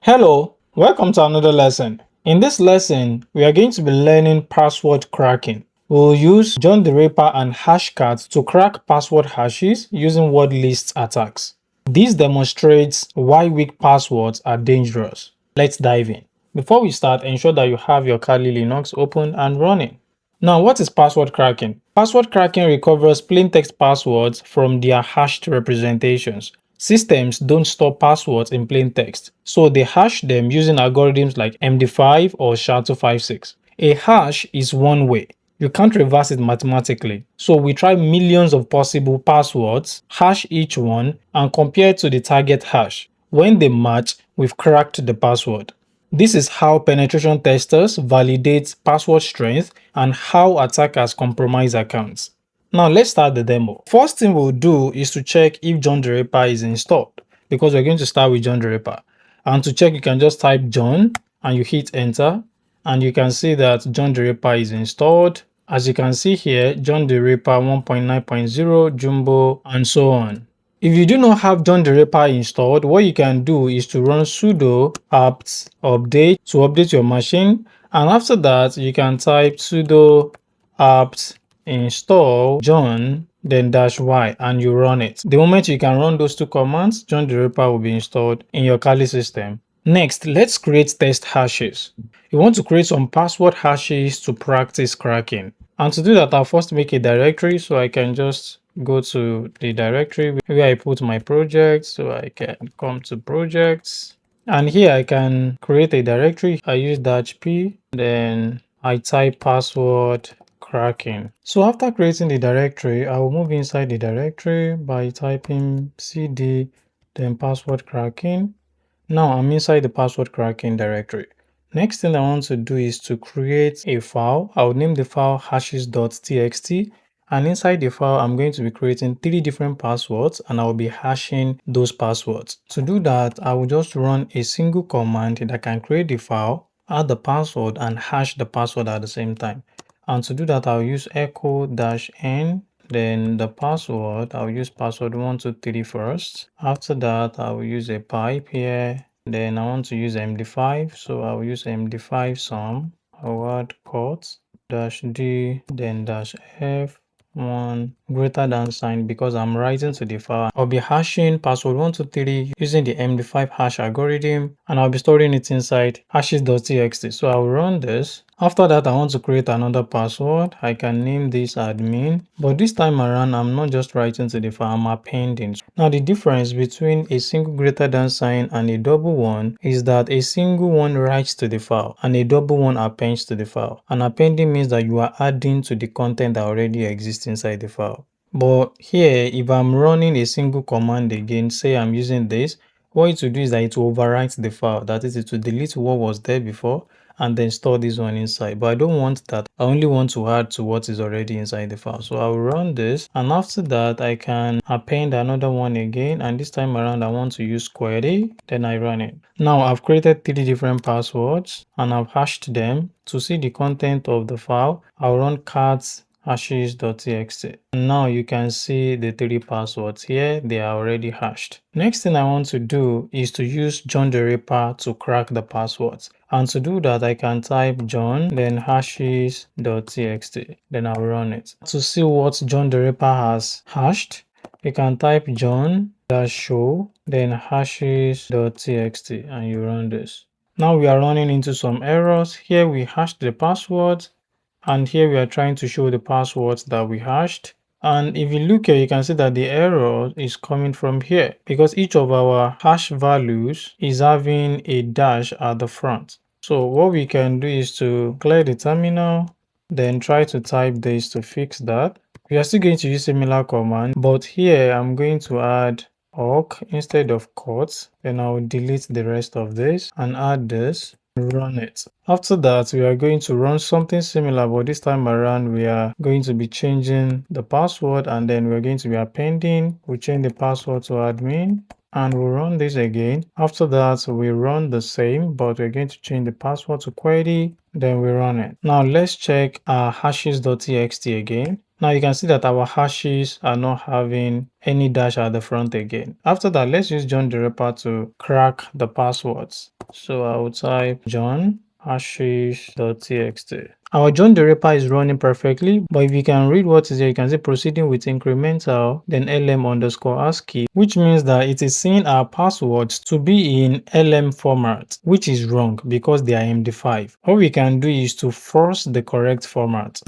Hello, welcome to another lesson. In this lesson, we are going to be learning password cracking. We'll use John the Ripper and Hashcat to crack password hashes using word list attacks. This demonstrates why weak passwords are dangerous. Let's dive in. Before we start, ensure that you have your Kali Linux open and running. Now, what is password cracking? Password cracking recovers plaintext passwords from their hashed representations. Systems don't store passwords in plain text, so they hash them using algorithms like MD5 or SHA-256. A hash is one way. You can't reverse it mathematically, so we try millions of possible passwords, hash each one, and compare it to the target hash. When they match, we've cracked the password. This is how penetration testers validate password strength and how attackers compromise accounts. Now let's start the demo. First thing we'll do is to check if John the Ripper is installed, because we're going to start with John the Ripper. And to check, you can just type John and you hit enter, and you can see that John the Ripper is installed. As you can see here, John the Ripper 1.9.0, Jumbo, and so on. If you do not have John the Ripper installed, what you can do is to run sudo apt update to update your machine, and after that you can type sudo apt install John then -y and you run it. The moment you can run those two commands, John the Ripper will be installed in your Kali system. Next, let's create test hashes. You want to create some password hashes to practice cracking. And to do that, I'll first make a directory, so I can just go to the directory where I put my project. So I can come to projects, and here I can create a directory. I use -p, then I type password cracking. So after creating the directory, I will move inside the directory by typing cd, then password cracking. Now I'm inside the password cracking directory. Next thing I want to do is to create a file. I will name the file hashes.txt, and inside the file I'm going to be creating 3 different passwords, and I will be hashing those passwords. To do that, I will just run a single command that can create the file, add the password, and hash the password at the same time. And to do that, I'll use echo-n, then the password, I'll use password 123 first. After that, I will use a pipe here. Then I want to use MD5, so I will use MD5 sum, word quote, -d, then -f, 1 greater than sign, because I'm writing to the file. I'll be hashing password 123 using the MD5 hash algorithm, and I'll be storing it inside hashes.txt. So I'll run this. After that, I want to create another password. I can name this admin, but this time around I'm not just writing to the file, I'm appending. Now the difference between a single greater than sign and a double one is that a single one writes to the file and a double one appends to the file. And appending means that you are adding to the content that already exists inside the file. But here, if I'm running a single command again, say I'm using this, what it will do is that it will overwrite the file. That is, it will delete what was there before and then store this one inside. But I don't want that. I only want to add to what is already inside the file. So I'll run this, and after that I can append another one again, and this time around I want to use query, then I run it. Now I've created 3 different passwords and I've hashed them. To see the content of the file, I'll run cat hashes.txt. Now you can see the 3 passwords here, they are already hashed. Next thing I want to do is to use John the Ripper to crack the passwords. And to do that, I can type John, then hashes.txt, then I'll run it. To see what John the Ripper has hashed, you can type John-show, then hashes.txt, and you run this. Now we are running into some errors. Here we hashed the passwords, and here we are trying to show the passwords that we hashed. And if you look here, you can see that the error is coming from here because each of our hash values is having a dash at the front. So what we can do is to clear the terminal, then try to type this to fix that. We are still going to use similar command, but here I'm going to add awk instead of quotes. Then I'll delete the rest of this and add this. Run it. After that, we are going to run something similar, but this time around we are going to be changing the password, and then we're going to be appending. We change the password to admin, and we'll run this again. After that, we run the same, but we're going to change the password to query, then we run it. Now let's check our hashes.txt again. Now you can see that our hashes are not having any dash at the front again. After that, let's use John the Ripper to crack the passwords. So I will type John hashes.txt. Our John the Ripper is running perfectly, but if you can read what is here, you can see proceeding with incremental, then lm underscore ASCII, which means that it is seeing our passwords to be in LM format, which is wrong because they are MD5. All we can do is to force the correct format.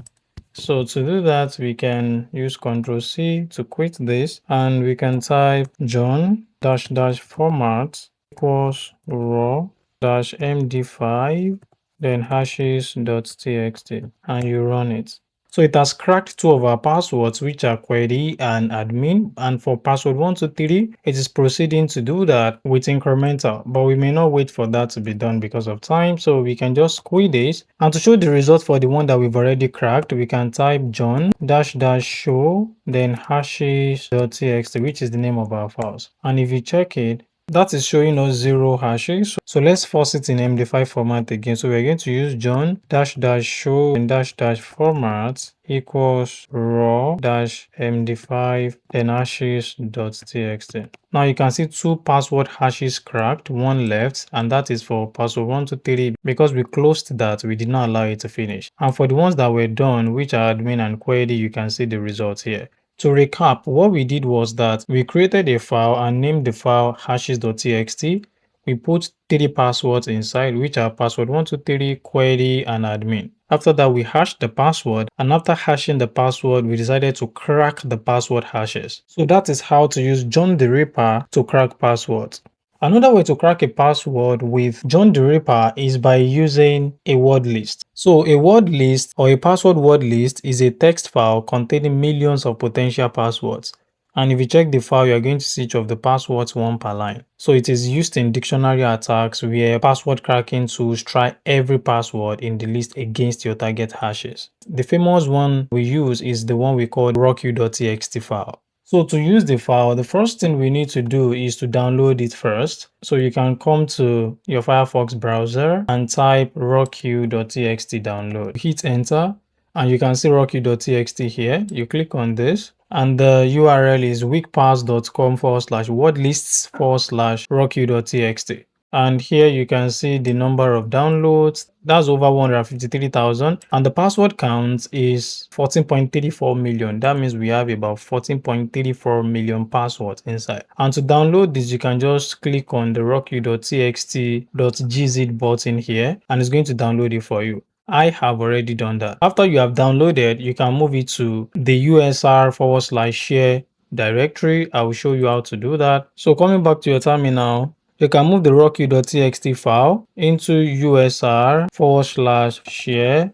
So to do that, we can use Ctrl C to quit this, and we can type John dash dash format equals raw dash MD5 then hashes.txt, and you run it. So it has cracked two of our passwords, which are query and admin. And for password 123, it is proceeding to do that with incremental, but we may not wait for that to be done because of time. So we can just quit this. And to show the result for the one that we've already cracked, we can type John dash dash show then hashes.txt, which is the name of our files. And if you check it, that is showing us 0 hashes. So let's force it in MD5 format again. So we're going to use John dash dash show and dash dash format equals raw dash MD5 then hashes.txt. Now you can see two password hashes cracked, one left, and that is for password 123. Because we closed that, we did not allow it to finish. And for the ones that were done, which are admin and query, you can see the results here. To recap, what we did was that we created a file and named the file hashes.txt. We put 3 passwords inside, which are password 123, query, and admin. After that, we hashed the password, and after hashing the password, we decided to crack the password hashes. So that is how to use John the Ripper to crack passwords. Another way to crack a password with John the Ripper is by using a word list. So a word list or a password word list is a text file containing millions of potential passwords. And if you check the file, you're going to see each of the passwords one per line. So it is used in dictionary attacks where password cracking tools try every password in the list against your target hashes. The famous one we use is the one we call RockYou.txt file. So to use the file, the first thing we need to do is to download it first. So you can come to your Firefox browser and type RockYou.txt download. Hit enter and you can see RockYou.txt here. You click on this and the URL is weakpass.com/wordlists/RockYou.txt. And here you can see the number of downloads. That's over 153,000. And the password count is 14.34 million. That means we have about 14.34 million passwords inside. And to download this, you can just click on the rockyou.txt.gz button here, and it's going to download it for you. I have already done that. After you have downloaded, you can move it to the usr/share directory. I will show you how to do that. So coming back to your terminal, you can move the rockyou.txt file into usr/share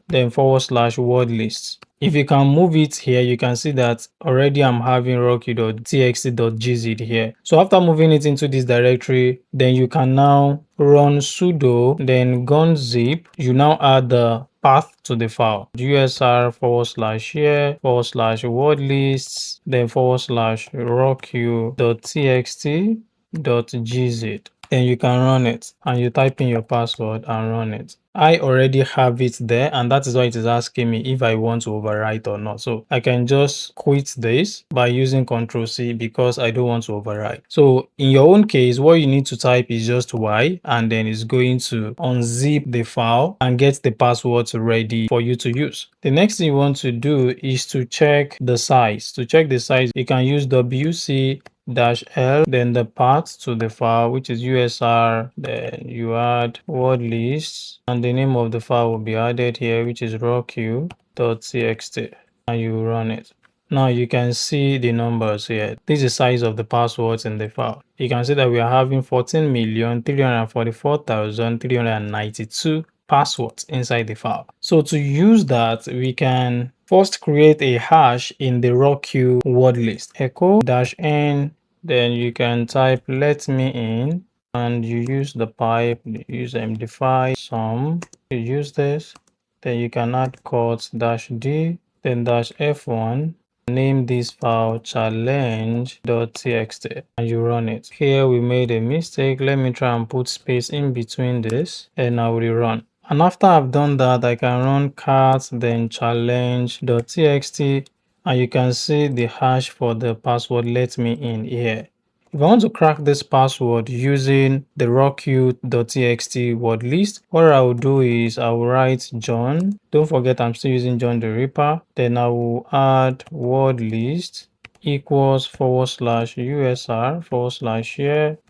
then /wordlist. If you can move it here, you can see that already I'm having rockyou.txt.gz here. So after moving it into this directory, then you can now run sudo then gunzip. You now add the path to the file usr/share /wordlists then /rockyou.txt.gz. Then you can run it and you type in your password and run it. I already have it there, and that is why it is asking me if I want to overwrite or not. So I can just quit this by using Ctrl C because I don't want to overwrite. So in your own case, what you need to type is just Y, and then it's going to unzip the file and get the passwords ready for you to use. The next thing you want to do is to check the size. To check the size, you can use WC -L then the path to the file, which is usr, then you add word list and the name of the file will be added here, which is rockyou.txt, and you run it. Now you can see the numbers here. This is the size of the passwords in the file. You can see that we are having 14,344,392 passwords inside the file. So to use that, we can first create a hash in the RockYou word list. Echo-n, then you can type let me in, and you use the pipe, you use MD5 sum, you use this, then you can add quotes -d, then -f1, name this file challenge.txt, and you run it. Here we made a mistake. Let me try and put space in between this, and I will rerun. And after I've done that, I can run cat then challenge.txt, and you can see the hash for the password let me in here. If I want to crack this password using the RockYou.txt word list, what I will do is I will write John. Don't forget I'm still using John the Ripper. Then I will add word list equals /usr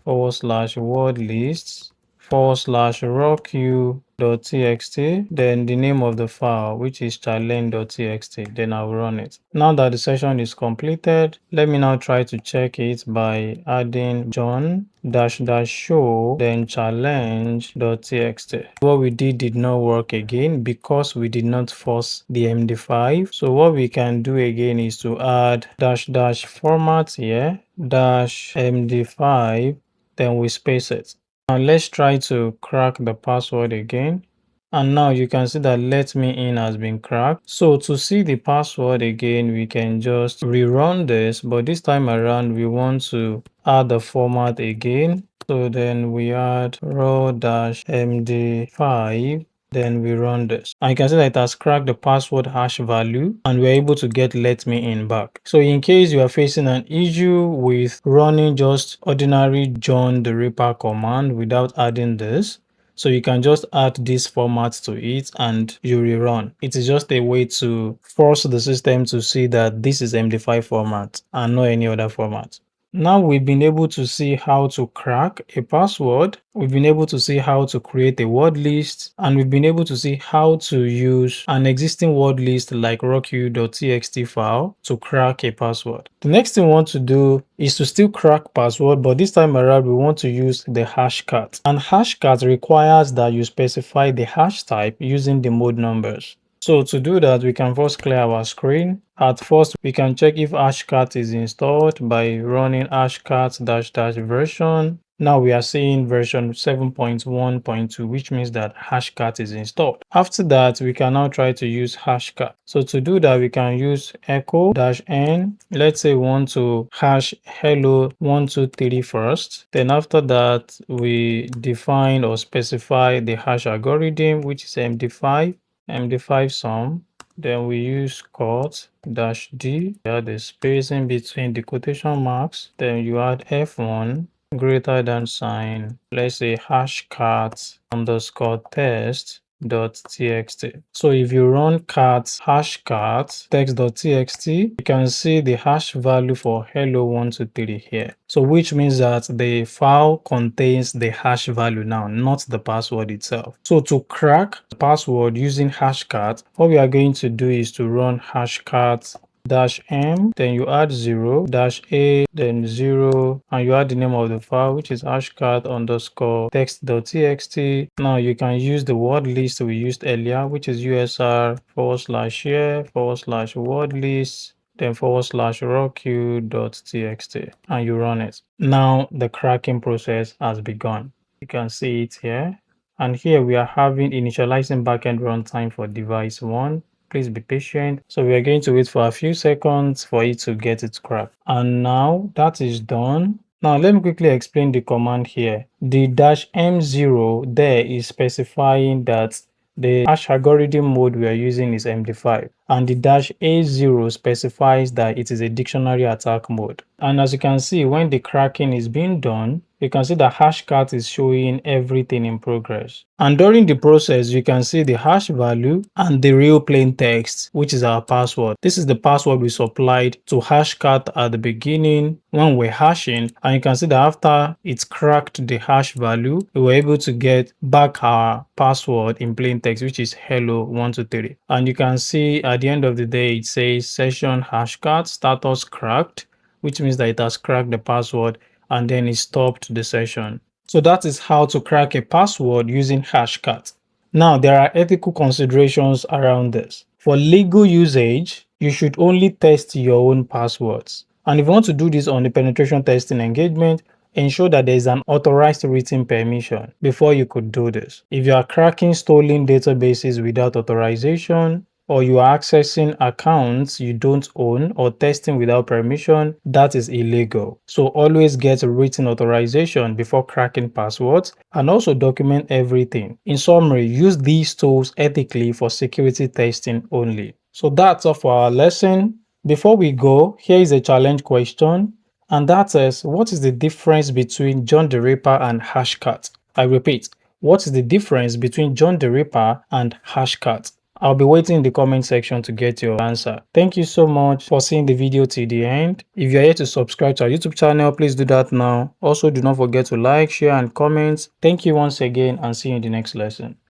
/share word lists /rockyou.txt, then the name of the file, which is challenge.txt. Then I'll run it. Now that the session is completed, let me now try to check it by adding john --show then challenge.txt. What we did not work again because we did not force the MD5. So what we can do again is to add --format here -MD5, then we space it. Now let's try to crack the password again. And now you can see that let me in has been cracked. So to see the password again, we can just rerun this, but this time around we want to add the format again. So then we add raw-md5, then we run this. And you can see that it has cracked the password hash value and we're able to get let me in back. So in case you are facing an issue with running just ordinary John the Ripper command without adding this, so you can just add this format to it and you rerun. It is just a way to force the system to see that this is MD5 format and not any other format. Now we've been able to see how to crack a password, we've been able to see how to create a word list, and we've been able to see how to use an existing word list like RockYou.txt file to crack a password. The next thing we want to do is to still crack password, but this time around we want to use the Hashcat. And Hashcat requires that you specify the hash type using the mode numbers. So to do that, we can first clear our screen. At first, we can check if Hashcat is installed by running hashcat --version. Now we are seeing version 7.1.2, which means that Hashcat is installed. After that, we can now try to use Hashcat. So to do that, we can use echo-n. Let's say we want to hash hello 123 first. Then after that, we define or specify the hash algorithm, which is MD5 sum. Then we use cut-d, add the spacing between the quotation marks. Then you add f1 greater than sign, let's say hashcat_test.txt. So if you run cat hashcat text.txt, you can see the hash value for hello 123 here. So which means that the file contains the hash value now, not the password itself. So to crack the password using hashcat, what we are going to do is to run hashcat -m, then you add 0 -a, then 0, and you add the name of the file, which is hashcat_text.txt. Now you can use the word list we used earlier, which is usr/share/word list, then /rockyou.txt, and you run it. Now the cracking process has begun. You can see it here. And here we are having initializing backend runtime for device 1. Please be patient. So we are going to wait for a few seconds for it to get its cracked. And now that is done. Now let me quickly explain the command here. The -m0 there is specifying that the hash algorithm mode we are using is MD5, and the -a0 specifies that it is a dictionary attack mode. And as you can see, when the cracking is being done, you can see that Hashcat is showing everything in progress. And during the process, you can see the hash value and the real plain text, which is our password. This is the password we supplied to Hashcat at the beginning when we're hashing. And you can see that after it's cracked the hash value, we were able to get back our password in plain text, which is hello 123. And you can see at the end of the day, it says session Hashcat status cracked, which means that it has cracked the password and then it stopped the session. So that is how to crack a password using Hashcat. Now there are ethical considerations around this. For legal usage, you should only test your own passwords. And if you want to do this on the penetration testing engagement, ensure that there is an authorized written permission before you could do this. If you are cracking stolen databases without authorization, or you are accessing accounts you don't own or testing without permission, that is illegal. So always get a written authorization before cracking passwords, and also document everything. In summary, use these tools ethically for security testing only. So that's all for our lesson. Before we go, here is a challenge question, and that is, what is the difference between John the Ripper and Hashcat? I repeat, what is the difference between John the Ripper and Hashcat? I'll be waiting in the comment section to get your answer. Thank you so much for seeing the video till the end. If you're yet to subscribe to our YouTube channel, please do that now. Also, do not forget to like, share, and comment. Thank you once again, and see you in the next lesson.